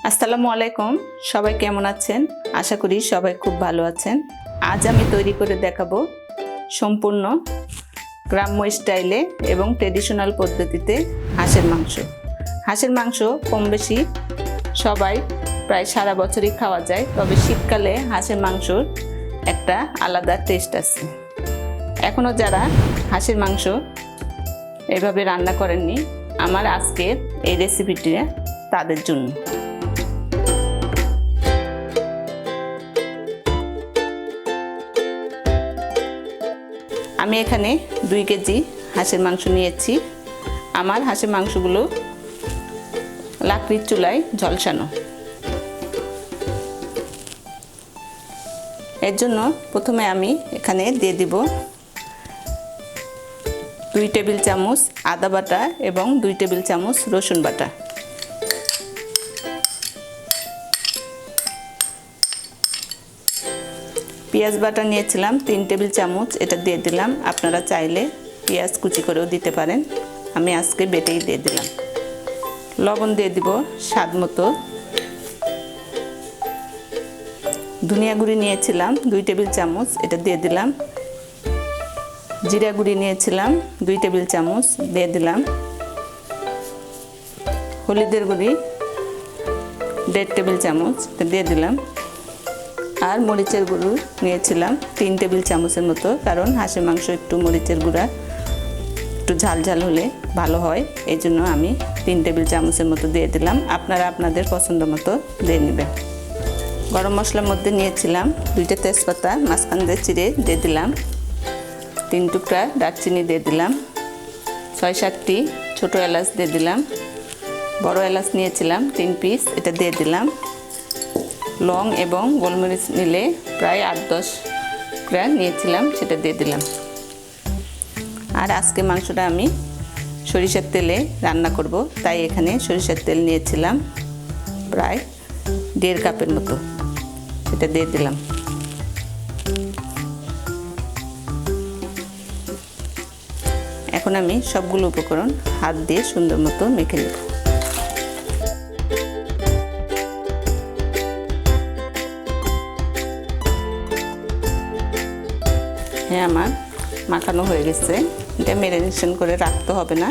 আসসালামু আলাইকুম, সবাই কেমন আছেন? আশা করি সবাই খুব ভালো আছেন। আজ আমি তৈরি করে দেখাবো সম্পূর্ণ গ্রাম্য স্টাইলে এবং ট্রেডিশনাল পদ্ধতিতে হাঁসের মাংস। হাঁসের মাংস কম বেশি সবাই প্রায় সারা বছরই খাওয়া যায়, তবে শীতকালে হাঁসের মাংসর একটা আলাদা টেস্ট আছে। এখনও যারা হাঁসের মাংস এভাবে রান্না করেননি, আমার আজকের এই রেসিপিটি তাদের জন্য। আমি এখানে 2 কেজি হাঁসের মাংস নিয়েছি। আমার হাঁসের মাংসগুলো লাকড়ির চুলায় ঝলসানো। এর জন্য প্রথমে আমি এখানে দিয়ে দিব 2 টেবিল চামচ আদা বাটা এবং 2 টেবিল চামচ রসুন বাটা। পেঁয়াজ বাটা নিয়েছিলাম 3 টেবিল চামচ, এটা দিয়ে দিলাম। আপনারা চাইলে পেঁয়াজ কুচি করেও দিতে পারেন, আমি আজকে বেটেই দিয়ে দিলাম। লবণ দিয়ে দিব স্বাদ মতো। ধনিয়া গুঁড়ি নিয়েছিলাম 2 টেবিল চামচ, এটা দিয়ে দিলাম। জিরা গুঁড়ি নিয়েছিলাম 2 টেবিল চামচ, দিয়ে দিলাম। হলুদের গুঁড়ি 1.5 টেবিল চামচ, এটা দিয়ে দিলাম। আর মরিচের গুঁড়ো নিয়েছিলাম 3 টেবিল চামচের মতো, কারণ হাঁসের মাংস একটু মরিচের গুঁড়া একটু ঝাল ঝাল হলে ভালো হয়, এই জন্য আমি 3 টেবিল চামচের মতো দিয়ে দিলাম। আপনারা আপনাদের পছন্দ মতো দিয়ে নেবেন। গরম মশলার মধ্যে নিয়েছিলাম 2টা তেজপাতা মাঝখান দিয়ে চিড়ে দিয়ে দিলাম। 3 টুকরা দারচিনি দিয়ে দিলাম। 6-7টি ছোটো এলাচ দিয়ে দিলাম। বড় এলাচ নিয়েছিলাম 3 পিস, এটা দিয়ে দিলাম। লং এবং গোলমরিচ নিলে প্রায় 8-10 গ্রাম নিয়েছিলাম, সেটা দিয়ে দিলাম। আর আজকে মাংসটা আমি সরিষার তেলে রান্না করব, তাই এখানে সরিষার তেল নিয়েছিলাম প্রায় 1.5 কাপের মতো, সেটা দিয়ে দিলাম। এখন আমি সবগুলো উপকরণ হাত দিয়ে সুন্দর মতো মেখে নেব। হ্যাঁ, আমার মাখানো হয়ে গেছে। এটা ম্যারিনেশন করে রাখতে হবে না,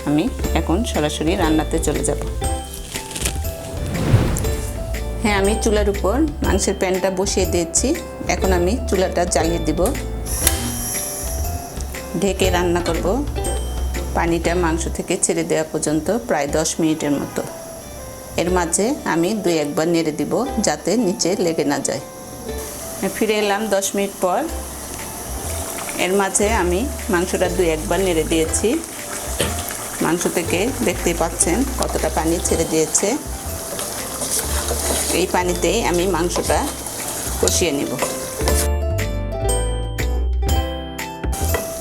আমি এখন সরাসরি রান্নাতে চলে যাব। হ্যাঁ, আমি চুলার উপর মাংসের প্যানটা বসিয়ে দিয়েছি। এখন আমি চুলাটা জ্বালিয়ে দিব। ঢেকে রান্না করব পানিটা মাংস থেকে ছেড়ে দেওয়া পর্যন্ত, প্রায় 10 মিনিটের মতো। এর মাঝে আমি 2-1 বার নেড়ে দিব যাতে নিচে লেগে না যায়। ফিরে এলাম 10 মিনিট পর। এর মাঝে আমি মাংসটা 2-1 বার নেড়ে দিয়েছি। মাংস থেকে দেখতেই পাচ্ছেন কতটা পানি ছেড়ে দিয়েছে। এই পানিতেই আমি মাংসটা কষিয়ে নেব।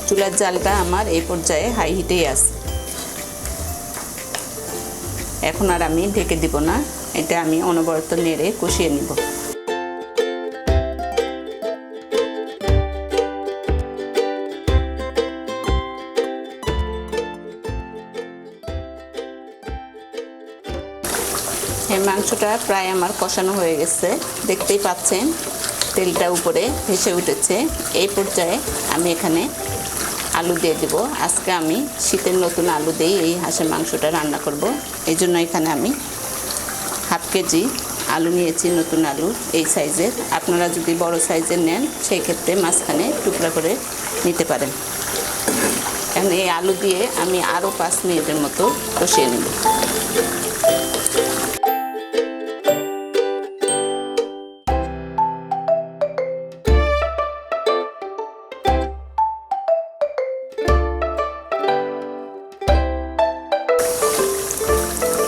চুলার জালটা আমার এই পর্যায়ে হাই হিটেই আছে। এখন আর আমি ঢেকে দিব না, এটা আমি অনবরত নেড়ে কষিয়ে নেব। এই মাংসটা প্রায় আমার কষানো হয়ে গেছে, দেখতেই পাচ্ছেন তেলটা উপরে ভেসে উঠেছে। এই পর্যায়ে আমি এখানে আলু দিয়ে দেব। আজকে আমি শীতের নতুন আলু দিয়ে এই হাঁসের মাংসটা রান্না করব, এই জন্য এখানে আমি 1/2 কেজি আলু নিয়েছি, নতুন আলু এই সাইজের। আপনারা যদি বড় সাইজের নেন সেই ক্ষেত্রে মাঝখানে টুকরা করে নিতে পারেন। এখন এই আলু দিয়ে আমি আরও 5 মিনিটের মতো কষিয়ে নেব।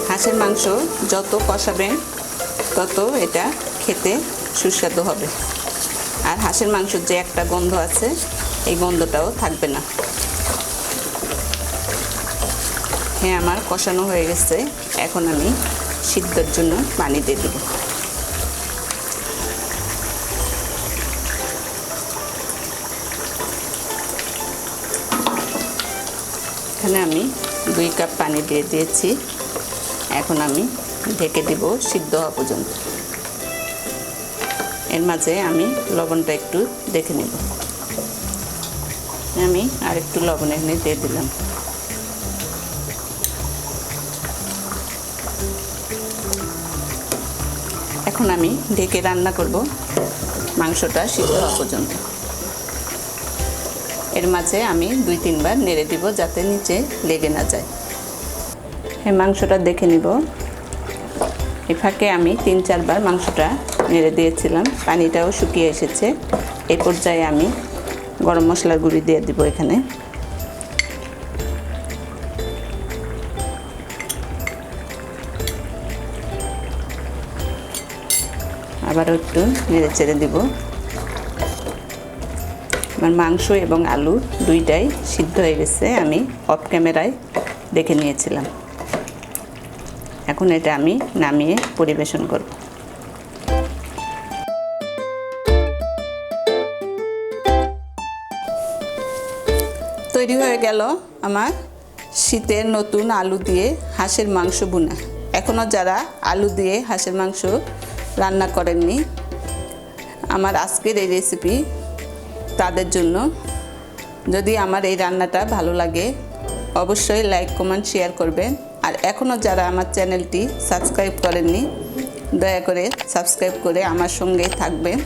হাঁসের মাংস যত কষাবেন তত এটা খেতে সুস্বাদু হবে, আর হাঁসের মাংসের যে একটা গন্ধ আছে এই গন্ধটাও থাকবে না। হ্যাঁ, আমার কষানো হয়ে গেছে। এখন আমি সিদ্ধর জন্য পানি দিয়ে দেব। এখানে আমি 2 কাপ পানি দিয়ে দিয়েছি। এখন আমি ঢেকে দিব সিদ্ধ হওয়া পর্যন্ত। এর মাঝে আমি লবণটা একটু দেখে নেব। আমি আর একটু লবণ এখানে দিয়ে দিলাম। এখন আমি ঢেকে রান্না করব মাংসটা সিদ্ধ হওয়া পর্যন্ত। এর মাঝে আমি 2-3 বার নেড়ে দিব যাতে নিচে লেগে না যায়। এই মাংসটা দেখে নিব। এই ফাঁকে আমি 3-4 বার মাংসটা নেড়ে দিয়েছিলাম, পানিটাও শুকিয়ে এসেছে। এই পর্যায়ে আমি গরম মশলার গুঁড়ি দিয়ে দিব এখানে। আবারও একটু নেড়ে চেড়ে দিব। আমার মাংস এবং আলু দুইটাই সিদ্ধ হয়ে গেছে, আমি অফ ক্যামেরায় দেখে নিয়েছিলাম। এখন এটা আমি নামিয়ে পরিবেশন করব। তৈরি হয়ে গেল আমার শীতের নতুন আলু দিয়ে হাঁসের মাংস ভুনা। এখনও যারা আলু দিয়ে হাঁসের মাংস রান্না করেননি, আমার আজকের এই রেসিপি তাদের জন্য। যদি আমার এই রান্নাটা ভালো লাগে অবশ্যই লাইক, কমেন্ট, শেয়ার করবেন। আর এখনও যারা আমার চ্যানেলটি সাবস্ক্রাইব করেননি দয়া করে সাবস্ক্রাইব করে আমার সঙ্গেই থাকবেন।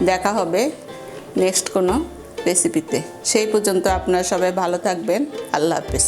দেখা হবে নেক্সট কোনো রেসিপিতে। সেই পর্যন্ত আপনারা সবাই ভালো থাকবেন। আল্লাহ হাফেজ।